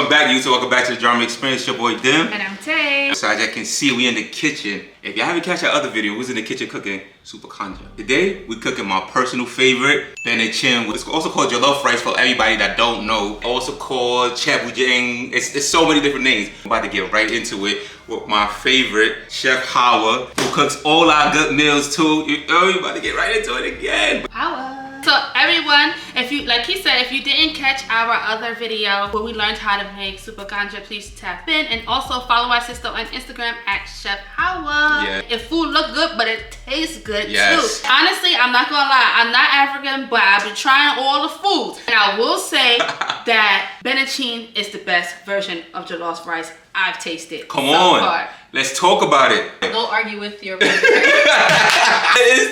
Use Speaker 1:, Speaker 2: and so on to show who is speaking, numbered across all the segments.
Speaker 1: Welcome back, YouTube. Welcome back to the Drama Experience. Your boy Dim.
Speaker 2: And I'm Tay.
Speaker 1: So as you can see, we in the kitchen. If y'all haven't catch our other video, we was in the kitchen cooking super conja. Today, we cooking my personal favorite, Benachin. It's also called jollof rice for everybody that don't know. Also called Chebujang. It's so many different names. I'm about to get right into it with my favorite, Chef Hawa, who cooks all our good meals too. You about to get right into it again.
Speaker 2: Hawa. So everyone, if you, like he said, if you didn't catch our other video where we learned how to make super ganja, please tap in and also follow our sister on Instagram at Chef Hawa.
Speaker 1: Yeah.
Speaker 2: If food look good, but it tastes good
Speaker 1: Yes.
Speaker 2: too. Honestly, I'm not gonna lie, I'm not African, but I've been trying all the foods. And I will say that Benachin is the best version of jollof rice I've tasted.
Speaker 1: Come on.
Speaker 2: Far.
Speaker 1: Let's talk about it.
Speaker 2: Don't argue with your
Speaker 1: Let's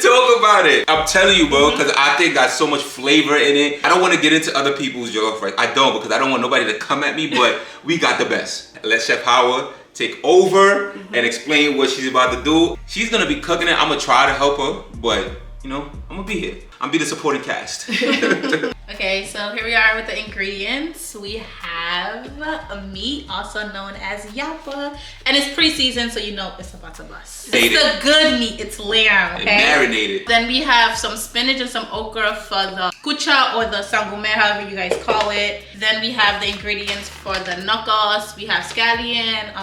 Speaker 1: talk about it. I'm telling you, bro, because I think got so much flavor in it. I don't want to get into other people's jollof rice. I don't, because I don't want nobody to come at me, but we got the best. Let Chef Hawa take over and explain what she's about to do. She's going to be cooking it. I'm going to try to help her, but, you know, I'm going to be here. I'm be the supporting cast.
Speaker 3: Okay, so here we are with the ingredients. We have a meat, also known as yappa, and it's pre-seasoned, so you know it's about to bust. It's a good meat. It's lamb, okay?
Speaker 1: And marinated.
Speaker 3: Then we have some spinach and some okra for the kucha or the sangume, however you guys call it. Then we have the ingredients for the knuckles. We have scallion,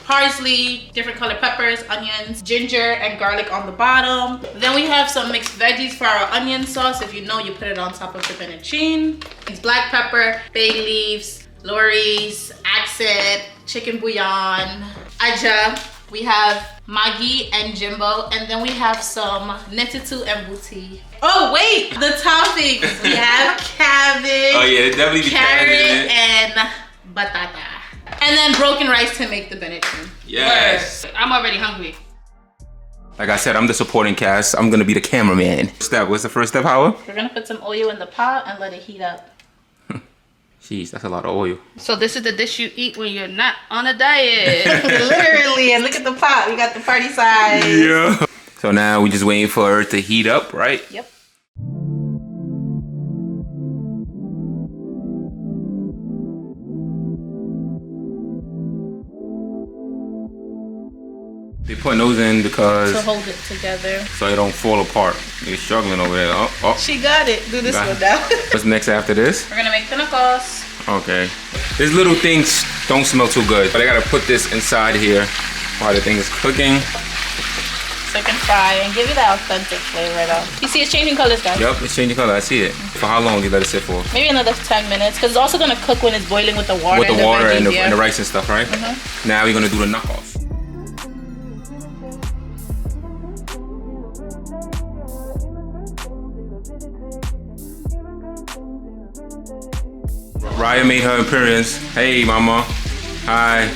Speaker 3: parsley, different colored peppers, onions, ginger, and garlic on the bottom. Then we have some mixed veggies for our onion sauce. If you know, you put it on top of the benachin. It's black pepper, bay leaves, loris, accent, chicken bouillon, aja. We have Maggi and Jimbo, and then we have some netetu and bouti. Oh wait, the toppings. We have cabbage,
Speaker 1: Oh yeah, definitely be
Speaker 3: carrot, and batata. And then broken rice to make the benachin.
Speaker 1: Yes.
Speaker 2: I'm already hungry.
Speaker 1: Like I said, I'm the supporting cast. I'm gonna be the cameraman. What's the first step, Hawa?
Speaker 3: We're gonna put some oil in the pot and let it heat up.
Speaker 1: Jeez, that's a lot of oil.
Speaker 2: So this is the dish you eat when you're not on a diet.
Speaker 3: Literally, and look at the pot. We got the party size.
Speaker 1: Yeah. So now we just waiting for it to heat up, right?
Speaker 3: Yep.
Speaker 1: They putting those in because
Speaker 3: To hold it together.
Speaker 1: so it don't fall apart. They're struggling over there. Oh.
Speaker 3: She got it. Do this
Speaker 1: Got
Speaker 3: one
Speaker 1: it.
Speaker 3: now.
Speaker 1: What's next after this?
Speaker 3: We're gonna make the knuckles.
Speaker 1: Okay. These little things don't smell too good, but I gotta put this inside here while the thing is cooking.
Speaker 3: So it can fry and give you that authentic flavor though. You see it's changing colors, guys.
Speaker 1: Yep, it's changing color. I see it. For how long do you let it sit for?
Speaker 3: Maybe another 10 minutes, because it's also gonna cook when it's boiling with the water.
Speaker 1: With the water and
Speaker 3: veggies,
Speaker 1: the rice and stuff, right? Now we're gonna do the knuckles. Raya made her appearance. Hey, mama. Hi.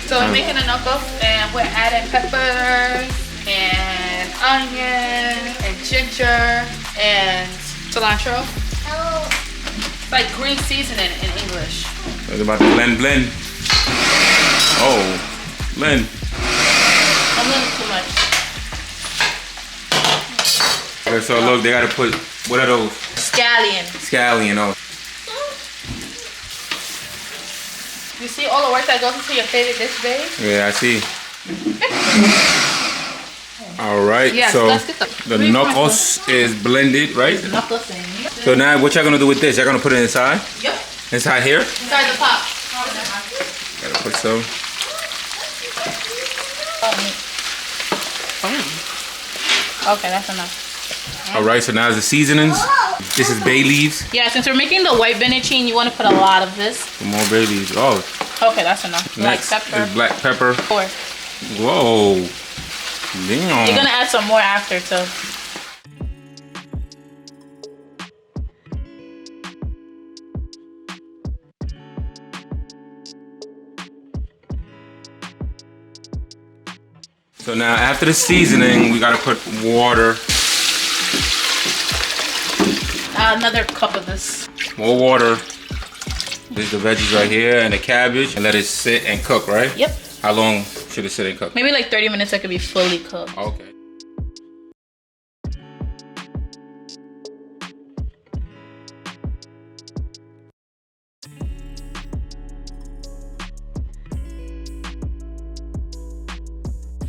Speaker 2: So we're making a knuckle and we're adding peppers and onion and ginger and cilantro. It's like green seasoning in English.
Speaker 1: It's about to blend. Oh, blend.
Speaker 3: A little too much.
Speaker 1: Okay, so look, they gotta put, what are those?
Speaker 3: Scallion.
Speaker 1: Scallion, oh.
Speaker 2: You see all the work that goes into your favorite dish, babe?
Speaker 1: Yeah, I see. All right,
Speaker 2: Yes,
Speaker 1: so
Speaker 2: let's get
Speaker 1: the knuckles is blended, right?
Speaker 3: Knuckle thing.
Speaker 1: So now what y'all gonna do with this? Y'all gonna put it inside?
Speaker 3: Yep.
Speaker 1: Inside here?
Speaker 3: Inside the pot.
Speaker 1: Gotta put some.
Speaker 3: Okay, that's enough.
Speaker 1: All right, so now the seasonings. This is bay leaves.
Speaker 3: Yeah, since we're making the white benachin, you want to put a lot of this.
Speaker 1: Some more bay leaves. Oh,
Speaker 3: Okay, that's enough.
Speaker 1: next
Speaker 3: Black pepper.
Speaker 1: is black pepper.
Speaker 3: 4.
Speaker 1: Whoa. Damn.
Speaker 3: You're gonna add some more after too.
Speaker 1: So now after the seasoning, we gotta put water.
Speaker 3: Another cup of this.
Speaker 1: More water. There's the veggies right here and the cabbage, and let it sit and cook, right?
Speaker 3: Yep.
Speaker 1: How long should it sit and cook?
Speaker 3: Maybe like 30 minutes, it could be fully cooked.
Speaker 1: Okay.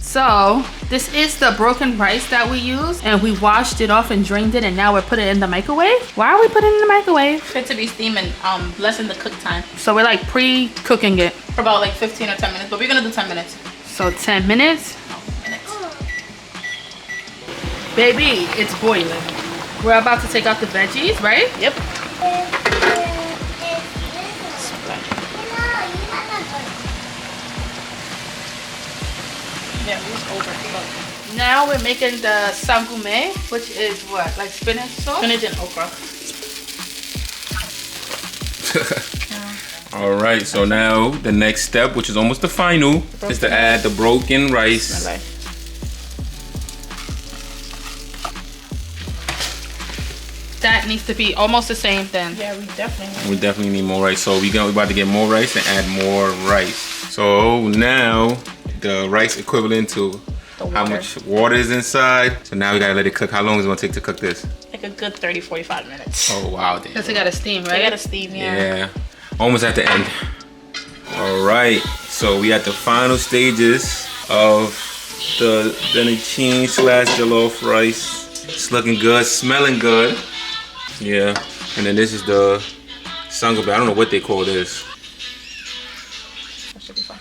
Speaker 2: So this is the broken rice that we used, and we washed it off and drained it, and now we're putting it in the microwave. Why are we putting it in the microwave?
Speaker 3: For it to be steaming, lessen the cook time.
Speaker 2: So we're like pre-cooking it.
Speaker 3: For about like 15 or 10 minutes, but we're gonna do 10 minutes.
Speaker 2: So 10 minutes. Baby, it's boiling. We're about to take out the veggies, right?
Speaker 3: Yep. Yeah, it's over.
Speaker 2: Now we're making the sangume, which is what? Like spinach sauce?
Speaker 3: Spinach and okra.
Speaker 1: All right, so now the next step, which is almost the final, is to add the broken rice.
Speaker 2: That needs to be almost the same then.
Speaker 3: Yeah, we
Speaker 1: definitely need more rice. So we're about to get more rice and add more rice. So now the rice equivalent to how much water is inside. So now we gotta let it cook. How long is it gonna take to cook this?
Speaker 3: Like a good 30-45 minutes.
Speaker 1: Oh wow, damn.
Speaker 2: Because it gotta steam, right?
Speaker 3: It gotta steam,
Speaker 1: Yeah, almost at the end. All right, so we at the final stages of the Benachin / jollof rice. It's looking good, smelling good. Yeah, and then this is the sangume. I don't know what they call this.
Speaker 3: That should be fine.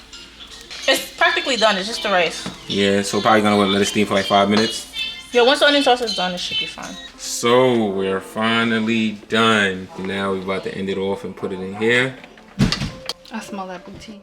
Speaker 3: It's practically done. It's just the rice.
Speaker 1: Yeah, so probably gonna let it steam for like 5 minutes.
Speaker 3: Yeah, once the onion sauce is done, it should be fine.
Speaker 1: So we're finally done. Now we're about to end it off and put it in here.
Speaker 2: I smell that poutine.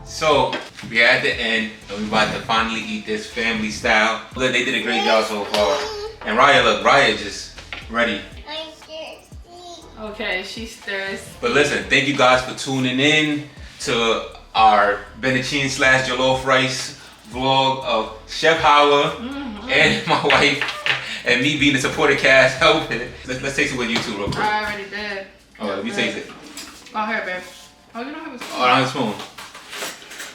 Speaker 1: So we're at the end and we're about to finally eat this family style. Look, they did a great job so far. And Raya, look, Raya is just ready.
Speaker 2: I'm thirsty. Okay, she's thirsty.
Speaker 1: But listen, thank you guys for tuning in to our Benachin / jollof rice vlog of Chef Hawa and my wife and me being the supporting cast helping. Let's taste it with you two real quick.
Speaker 2: I already did.
Speaker 1: Oh, let me taste it.
Speaker 2: Oh, here, babe. Oh, you don't have a spoon.
Speaker 1: Oh, I don't have a spoon.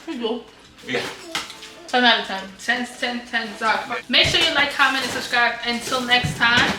Speaker 3: You do.
Speaker 1: Yeah.
Speaker 3: 10 out of 10.
Speaker 2: 10, 10, 10. Make sure you like, comment, and subscribe. Until next time.